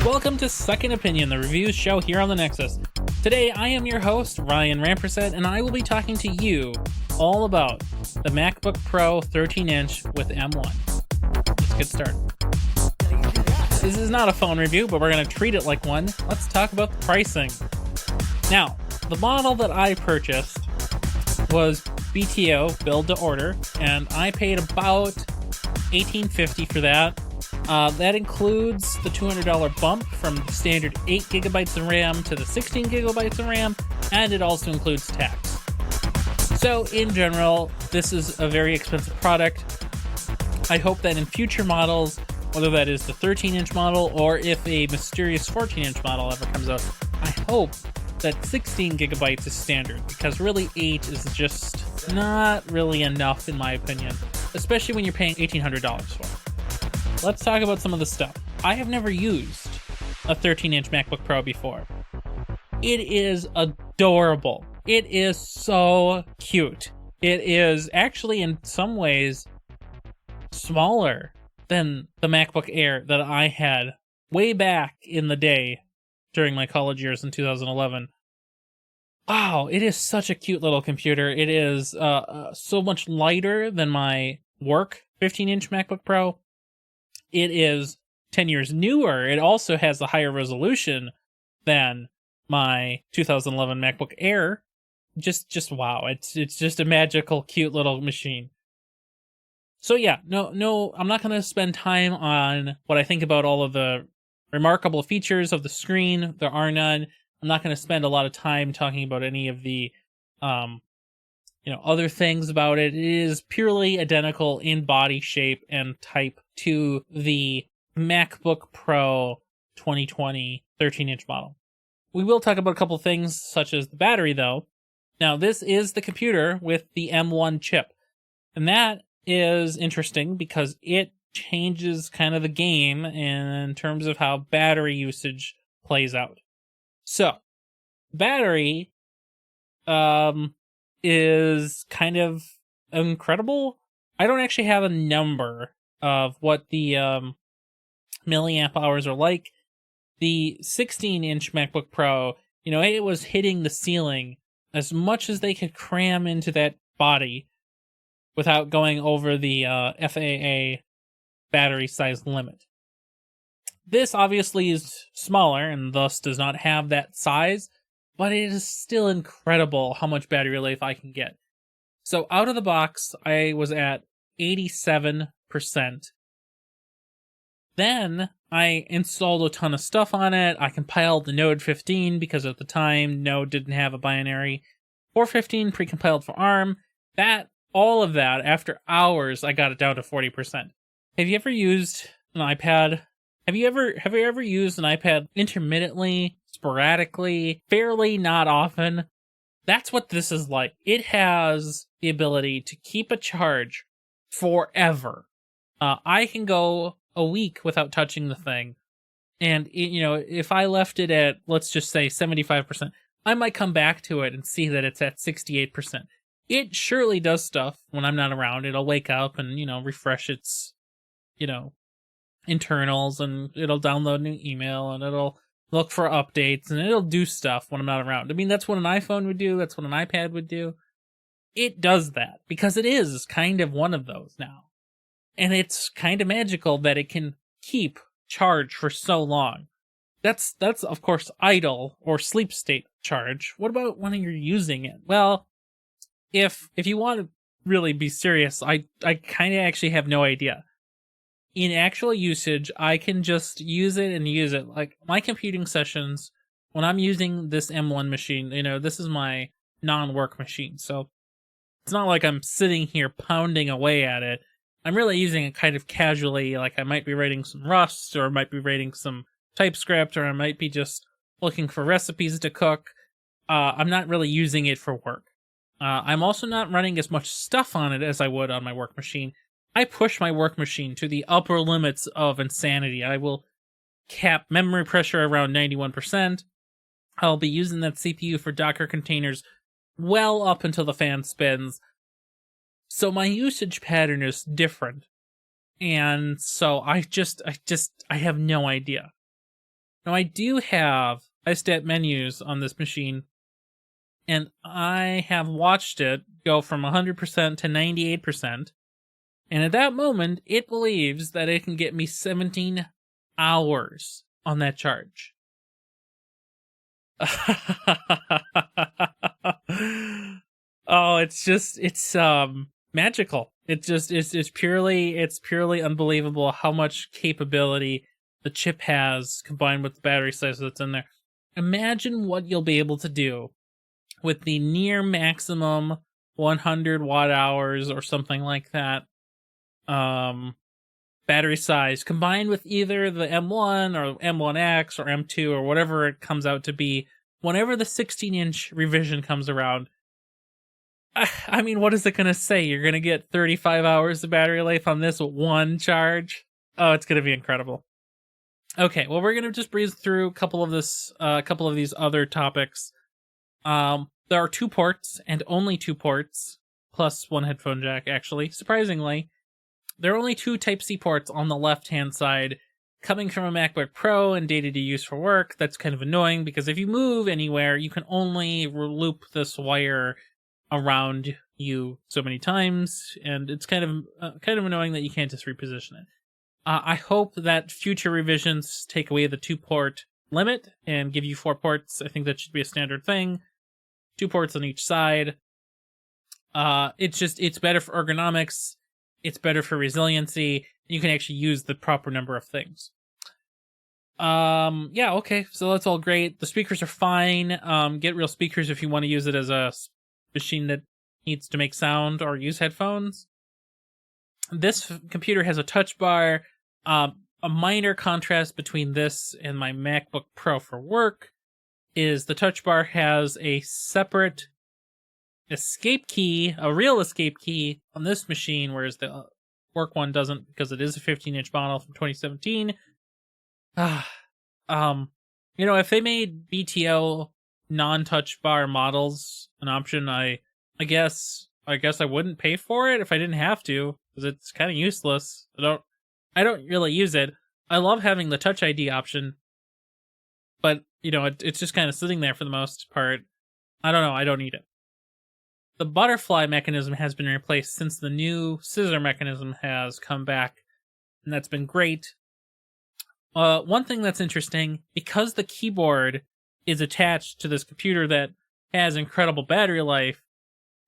Welcome to Second Opinion, the reviews show here on the Nexus. Today, I am your host, Ryan Rampersad, and I will be talking to you all about the MacBook Pro 13-inch with M1. Let's get started. This is not a phone review, but we're going to treat it like one. Let's talk about the pricing. Now, the model that I purchased was BTO, build to order, and I paid about $18.50 for that. That includes the $200 bump from the standard 8GB of RAM to the 16GB of RAM, and it also includes tax. So, in general, this is a very expensive product. I hope that in future models, whether that is the 13-inch model or if a mysterious 14-inch model ever comes out, I hope that 16GB is standard, because really 8 is just not really enough in my opinion, especially when you're paying $1,800 for it. Let's talk about some of the stuff. I have never used a 13-inch MacBook Pro before. It is adorable. It is so cute. It is actually in some ways smaller than the MacBook Air that I had way back in the day during my college years in 2011. Wow, it is such a cute little computer. It is so much lighter than my work 15-inch MacBook Pro. It is 10 years newer. It also has the higher resolution than my 2011 MacBook Air. Just wow. It's just a magical, cute little machine. So yeah, no, I'm not going to spend time on what I think about all of the remarkable features of the screen. There are none. I'm not going to spend a lot of time talking about any of the other things about it. It is purely identical in body shape and type to the MacBook Pro 2020 13-inch model. We will talk about a couple things, such as the battery, though. Now, this is the computer with the M1 chip, and that is interesting because it changes kind of the game in terms of how battery usage plays out. So, battery is kind of incredible. I don't actually have a number of what the milliamp hours are like. The 16-inch MacBook Pro, it was hitting the ceiling as much as they could cram into that body without going over the FAA battery size limit. This obviously is smaller and thus does not have that size, but it is still incredible how much battery life I can get. So out of the box, I was at 87%. Then I installed a ton of stuff on it. I compiled the Node 15 because at the time Node didn't have a binary. 415 precompiled for ARM. All of that, after hours, I got it down to 40%. Have you ever used an iPad? Have you ever used an iPad intermittently, sporadically, fairly not often? That's what this is like. It has the ability to keep a charge forever. I can go a week without touching the thing, and if I left it at, let's just say 75%, I might come back to it and see that it's at 68%. It surely does stuff when I'm not around. It'll wake up and refresh its internals, and it'll download new email, and it'll look for updates, and it'll do stuff when I'm not around. I mean, that's what an iPhone would do. That's what an iPad would do. It does that because it is kind of one of those now. And it's kind of magical that it can keep charge for so long. That's of course idle or sleep state charge. What about when you're using it? Well, if you want to really be serious, I kind of actually have no idea. In actual usage, I can just use it and use it. Like my computing sessions, when I'm using this M1 machine, this is my non-work machine. So it's not like I'm sitting here pounding away at it. I'm really using it kind of casually, like I might be writing some Rust, or I might be writing some TypeScript, or I might be just looking for recipes to cook. I'm not really using it for work. I'm also not running as much stuff on it as I would on my work machine. I push my work machine to the upper limits of insanity. I will cap memory pressure around 91%. I'll be using that CPU for Docker containers well up until the fan spins. So my usage pattern is different. And so I have no idea. Now, I stat menus on this machine, and I have watched it go from 100% to 98%. And at that moment, it believes that it can get me 17 hours on that charge. Oh, it's magical. It's purely unbelievable how much capability the chip has combined with the battery size that's in there. Imagine what you'll be able to do with the near maximum 100 watt hours or something like that battery size combined with either the M1 or M1X or M2 or whatever it comes out to be whenever the 16-inch revision comes around. I mean, what is it going to say? You're going to get 35 hours of battery life on this one charge? Oh, it's going to be incredible. Okay, well, we're going to just breeze through a couple of these other topics. There are 2 ports and only 2 ports, plus 1 headphone jack, actually. Surprisingly, there are only 2 Type-C ports on the left-hand side, coming from a MacBook Pro and dated to use for work. That's kind of annoying, because if you move anywhere, you can only loop this wire around you so many times, and it's kind of annoying that you can't just reposition it. I hope that future revisions take away the 2-port limit and give you 4 ports. I think that should be a standard thing. 2 ports on each side. It's better for ergonomics. It's better for resiliency. You can actually use the proper number of things. Yeah, okay. So that's all great. The speakers are fine. Get real speakers if you want to use it as a machine that needs to make sound or use headphones. This computer has a touch bar. A minor contrast between this and my MacBook Pro for work is the touch bar has a separate escape key, a real escape key on this machine, whereas the work one doesn't, because it is a 15-inch model from 2017. If they made BTO non-touch bar models an option, I guess I wouldn't pay for it if I didn't have to, because it's kind of useless. I don't really use it. I love having the Touch ID option, but it's just kind of sitting there for the most part. I don't know. I don't need it. The butterfly mechanism has been replaced since the new scissor mechanism has come back, and that's been great. One thing that's interesting, because the keyboard is attached to this computer that has incredible battery life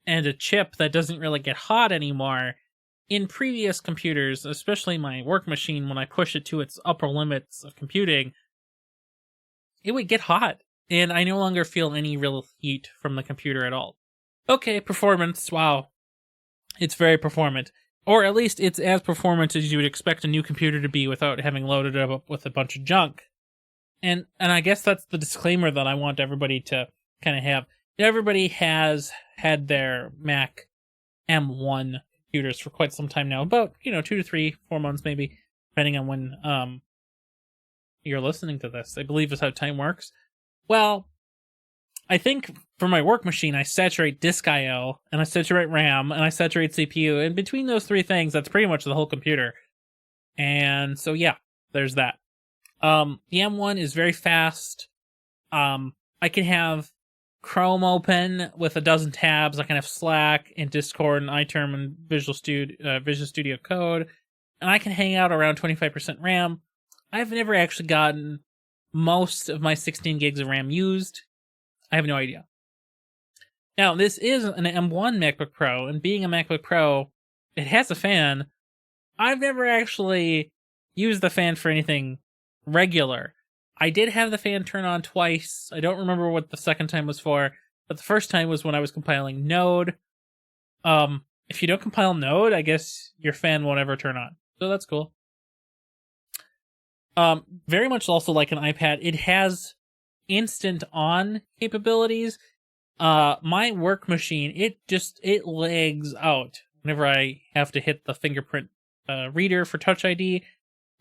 and a chip that doesn't really get hot anymore, in previous computers, especially my work machine, when I push it to its upper limits of computing, it would get hot, and I no longer feel any real heat from the computer at all. Okay, performance, wow. It's very performant. Or at least it's as performant as you would expect a new computer to be without having loaded it up with a bunch of junk. And I guess that's the disclaimer that I want everybody to kind of have. Everybody has had their Mac M1 computers for quite some time now, about 2 to 3, 4 months maybe, depending on when you're listening to this. I believe is how time works. Well, I think for my work machine, I saturate disk I/O, and I saturate RAM, and I saturate CPU, and between those 3 things, that's pretty much the whole computer. And so yeah, there's that. The M1 is very fast. I can have Chrome open with a dozen tabs. I can have Slack and Discord and iTerm and Visual Studio Code, and I can hang out around 25% RAM. I've never actually gotten most of my 16 gigs of RAM used. I have no idea. Now, this is an M1 MacBook Pro, and being a MacBook Pro, it has a fan. I've never actually used the fan for anything regular. I did have the fan turn on twice. I don't remember what the second time was for, but the first time was when I was compiling Node. If you don't compile Node, I guess your fan won't ever turn on. So that's cool. Very much also like an iPad, it has instant on capabilities. My work machine, it lags out whenever I have to hit the fingerprint reader for Touch ID.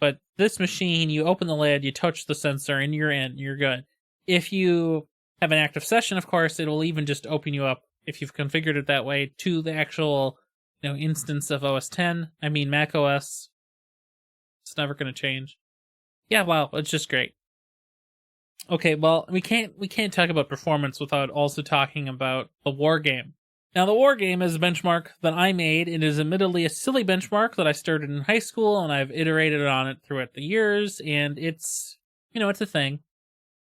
But this machine, you open the lid, you touch the sensor, and you're in. You're good. If you have an active session, of course, it'll even just open you up, if you've configured it that way, to the actual instance of OS X. I mean, Mac OS. It's never going to change. Yeah, wow, it's just great. Okay, well, we can't talk about performance without also talking about the war game. Now, the war game is a benchmark that I made. It is admittedly a silly benchmark that I started in high school, and I've iterated on it throughout the years, and it's, it's a thing.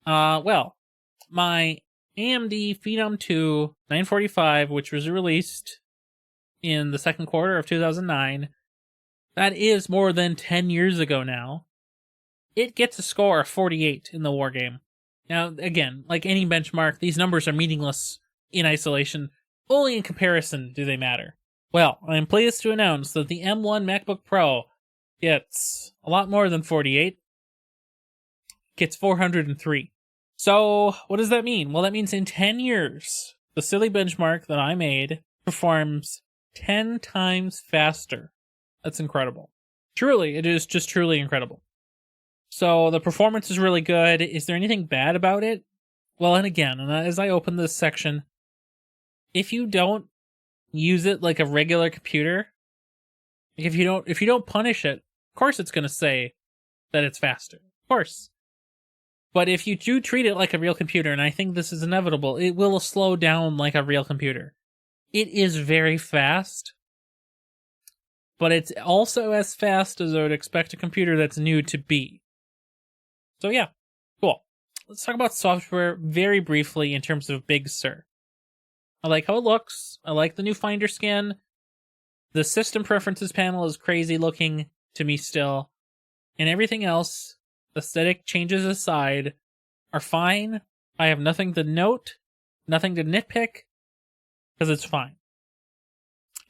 Well, my AMD Phenom 2 945, which was released in the second quarter of 2009, that is more than 10 years ago now. It gets a score of 48 in the war game. Now, again, like any benchmark, these numbers are meaningless in isolation. Only in comparison do they matter. Well, I am pleased to announce that the M1 MacBook Pro gets a lot more than 48. Gets 403. So, what does that mean? Well, that means in 10 years, the silly benchmark that I made performs 10 times faster. That's incredible. Truly, it is just truly incredible. So, the performance is really good. Is there anything bad about it? Well, and again, as I open this section, if you don't use it like a regular computer, if you don't punish it, of course it's going to say that it's faster. Of course. But if you do treat it like a real computer, and I think this is inevitable, it will slow down like a real computer. It is very fast, but it's also as fast as I would expect a computer that's new to be. So yeah, cool. Let's talk about software very briefly in terms of Big Sur. I like how it looks. I like the new Finder scan. The system preferences panel is crazy looking to me still. And everything else, aesthetic changes aside, are fine. I have nothing to note, nothing to nitpick, because it's fine.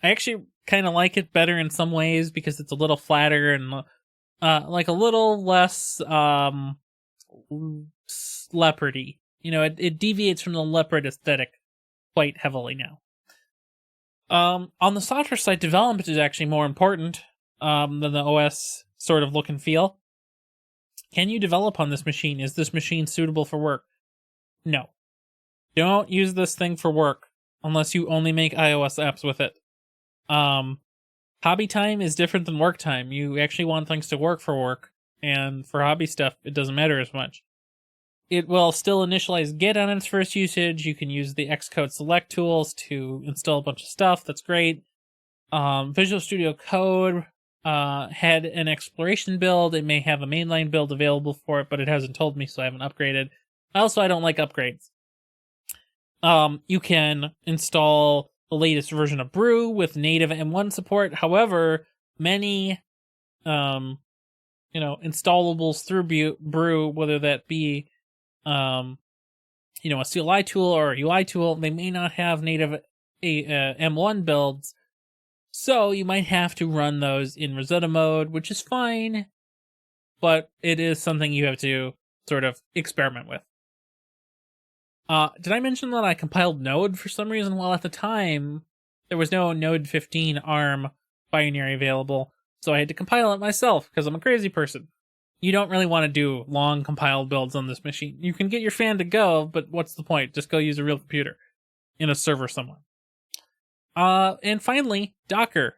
I actually kind of like it better in some ways because it's a little flatter and like a little less leopardy. It deviates from the leopard aesthetic quite heavily now. On the software side, development is actually more important than the OS sort of look and feel. Can you develop on this machine? Is this machine suitable for work? No. Don't use this thing for work unless you only make iOS apps with it. Hobby time is different than work time. You actually want things to work for work, and for hobby stuff, it doesn't matter as much. It will still initialize Git on its first usage. You can use the Xcode select tools to install a bunch of stuff. That's great. Visual Studio Code had an exploration build. It may have a mainline build available for it, but it hasn't told me, so I haven't upgraded. Also, I don't like upgrades. You can install the latest version of Brew with native M1 support. However, many installables through Brew, whether that be a CLI tool or a UI tool, they may not have native M1 builds, so you might have to run those in Rosetta mode, which is fine, but it is something you have to sort of experiment with. Did I mention that I compiled Node for some reason? Well, at the time, there was no Node 15 ARM binary available, so I had to compile it myself, because I'm a crazy person. You don't really want to do long compiled builds on this machine. You can get your fan to go, but what's the point? Just go use a real computer in a server somewhere. And finally, Docker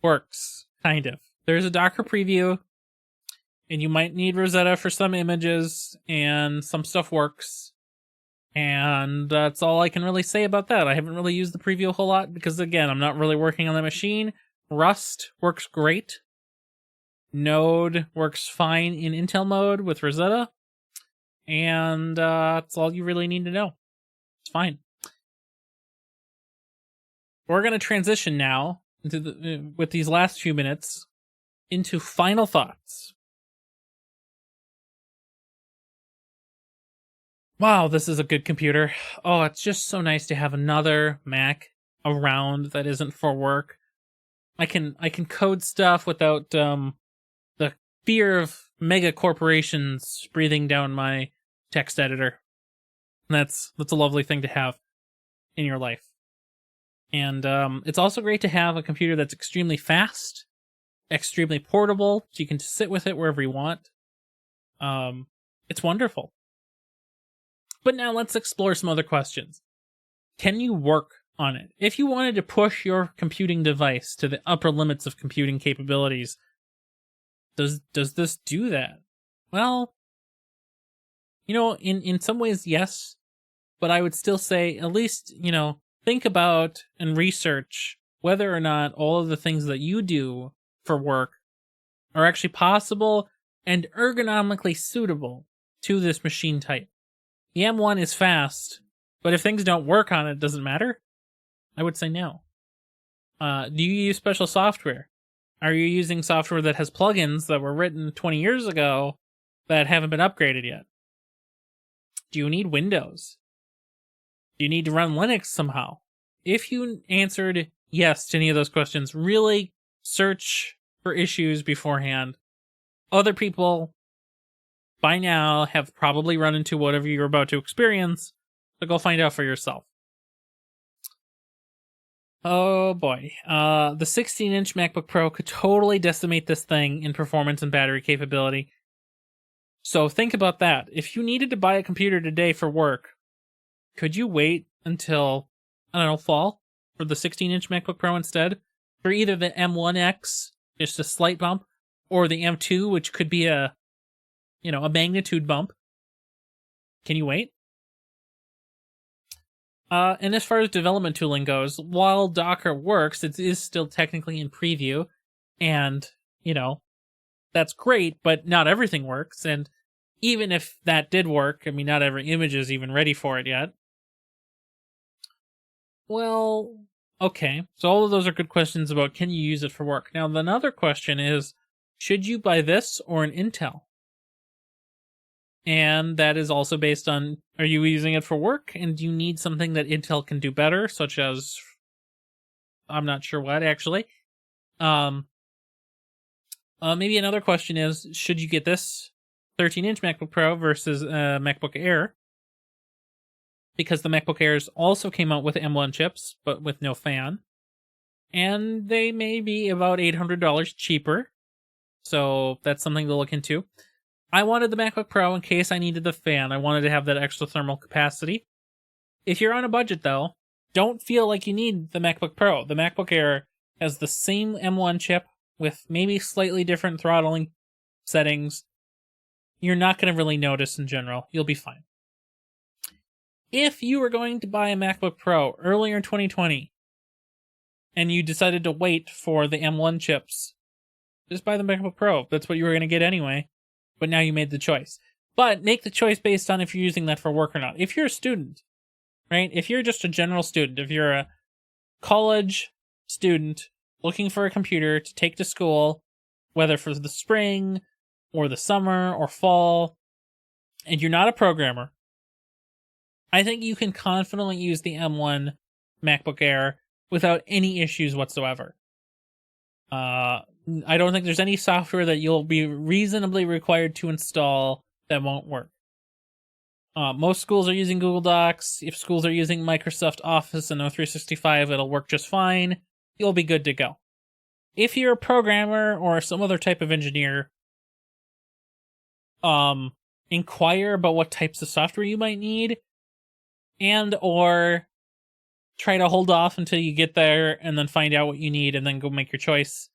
works, kind of. There's a Docker preview, and you might need Rosetta for some images, and some stuff works. And that's all I can really say about that. I haven't really used the preview a whole lot, because again, I'm not really working on the machine. Rust works great. Node works fine in Intel mode with Rosetta, and that's all you really need to know. It's fine. We're going to transition now with these last few minutes into final thoughts. Wow, this is a good computer. Oh, it's just so nice to have another Mac around that isn't for work. I can code stuff without the fear of mega corporations breathing down my text editor. And that's a lovely thing to have in your life. And it's also great to have a computer that's extremely fast, extremely portable, so you can just sit with it wherever you want. It's wonderful. But now let's explore some other questions. Can you work on it? If you wanted to push your computing device to the upper limits of computing capabilities, does this do that? Well, in some ways, yes, but I would still say at least, think about and research whether or not all of the things that you do for work are actually possible and ergonomically suitable to this machine type. The M1 is fast, but if things don't work on it, does it matter? I would say no. Do you use special software? Are you using software that has plugins that were written 20 years ago that haven't been upgraded yet? Do you need Windows? Do you need to run Linux somehow? If you answered yes to any of those questions, really search for issues beforehand. Other people by now have probably run into whatever you're about to experience, so go find out for yourself. Oh boy. The 16-inch MacBook Pro could totally decimate this thing in performance and battery capability. So think about that. If you needed to buy a computer today for work, could you wait until, fall for the 16-inch MacBook Pro instead? For either the M1X, just a slight bump, or the M2, which could be a magnitude bump. Can you wait? And as far as development tooling goes, while Docker works, it is still technically in preview, and, that's great, but not everything works, and even if that did work, not every image is even ready for it yet. Well, okay, so all of those are good questions about can you use it for work. Now, another question is, should you buy this or an Intel? And that is also based on, are you using it for work, and do you need something that Intel can do better, such as, I'm not sure what, actually. Maybe another question is, should you get this 13-inch MacBook Pro versus MacBook Air? Because the MacBook Airs also came out with M1 chips, but with no fan. And they may be about $800 cheaper. So that's something to look into. I wanted the MacBook Pro in case I needed the fan. I wanted to have that extra thermal capacity. If you're on a budget, though, don't feel like you need the MacBook Pro. The MacBook Air has the same M1 chip with maybe slightly different throttling settings. You're not going to really notice in general. You'll be fine. If you were going to buy a MacBook Pro earlier in 2020 and you decided to wait for the M1 chips, just buy the MacBook Pro. That's what you were going to get anyway. But now you made the choice. But make the choice based on if you're using that for work or not. If you're a student, right? If you're just a general student, if you're a college student looking for a computer to take to school, whether for the spring or the summer or fall, and you're not a programmer, I think you can confidently use the M1 MacBook Air without any issues whatsoever. I don't think there's any software that you'll be reasonably required to install that won't work. Most schools are using Google Docs. If schools are using Microsoft Office and O365, it'll work just fine. You'll be good to go. If you're a programmer or some other type of engineer, inquire about what types of software you might need, and or try to hold off until you get there and then find out what you need and then go make your choice.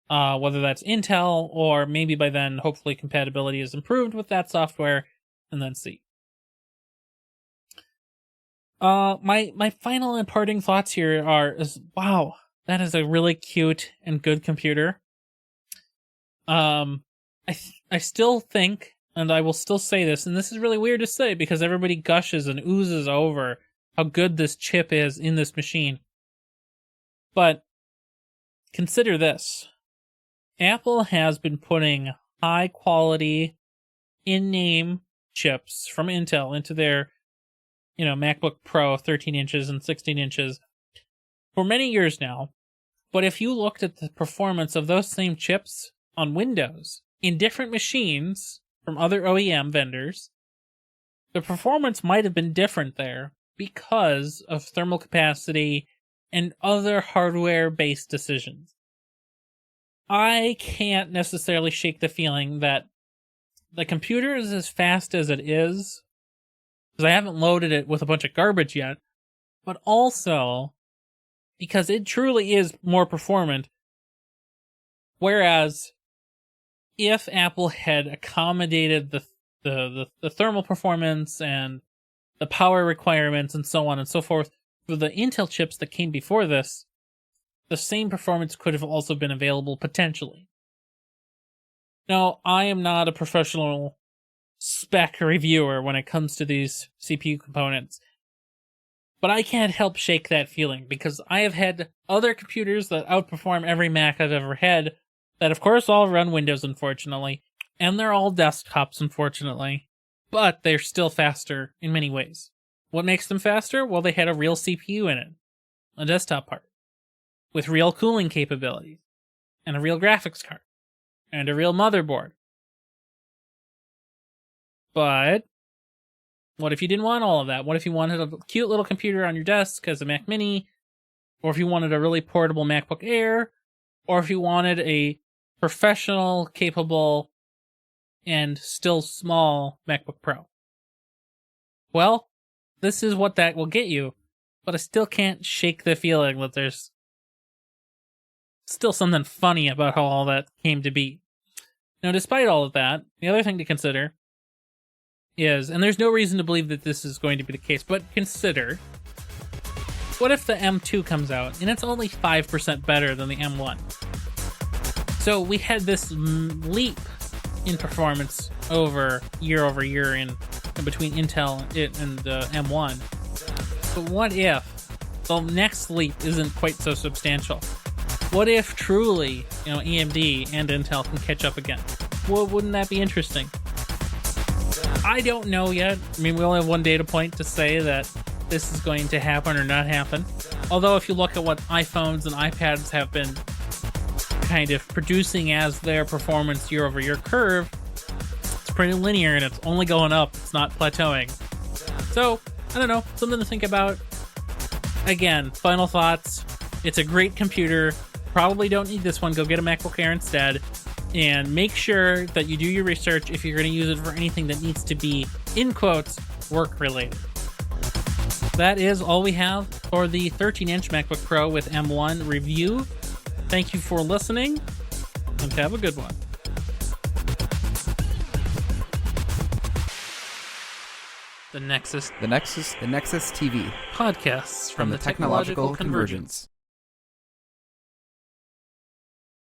Whether that's Intel or maybe by then, hopefully compatibility is improved with that software, and then see. My final and parting thoughts here is wow, that is a really cute and good computer. I still think, and I will still say this, and this is really weird to say because everybody gushes and oozes over how good this chip is in this machine. But consider this. Apple has been putting high quality in-name chips from Intel into their, MacBook Pro 13 inches and 16 inches for many years now. But if you looked at the performance of those same chips on Windows in different machines from other OEM vendors, the performance might have been different there because of thermal capacity and other hardware-based decisions. I can't necessarily shake the feeling that the computer is as fast as it is, because I haven't loaded it with a bunch of garbage yet, but also because it truly is more performant. Whereas, if Apple had accommodated the the thermal performance and the power requirements and so on and so forth. For the Intel chips that came before this, the same performance could have also been available potentially. Now, I am not a professional spec reviewer when it comes to these CPU components, but I can't help shake that feeling because I have had other computers that outperform every Mac I've ever had that, of course, all run Windows, unfortunately, and they're all desktops, unfortunately, but they're still faster in many ways. What makes them faster? Well, they had a real CPU in it, a desktop part, with real cooling capabilities, and a real graphics card, and a real motherboard. But what if you didn't want all of that? What if you wanted a cute little computer on your desk as a Mac Mini, or if you wanted a really portable MacBook Air, or if you wanted a professional, capable, and still small MacBook Pro? Well, this is what that will get you, but I still can't shake the feeling that there's still something funny about how all that came to be. Now, despite all of that, the other thing to consider is, and there's no reason to believe that this is going to be the case, but consider, what if the M2 comes out and it's only 5% better than the M1? So we had this leap in performance over year in between Intel and M1. But what if the next leap isn't quite so substantial? What if truly, AMD and Intel can catch up again? Well, wouldn't that be interesting? I don't know yet. I mean, we only have one data point to say that this is going to happen or not happen. Although if you look at what iPhones and iPads have been kind of producing as their performance year-over-year curve, it's pretty linear and it's only going up. It's not plateauing. So, I don't know. Something to think about. Again, final thoughts. It's a great computer. Probably don't need this one. Go get a MacBook Air instead. And make sure that you do your research if you're going to use it for anything that needs to be, in quotes, work-related. That is all we have for the 13-inch MacBook Pro with M1 review. Thank you for listening, and have a good one. The Nexus TV. Podcasts from the Technological Convergence.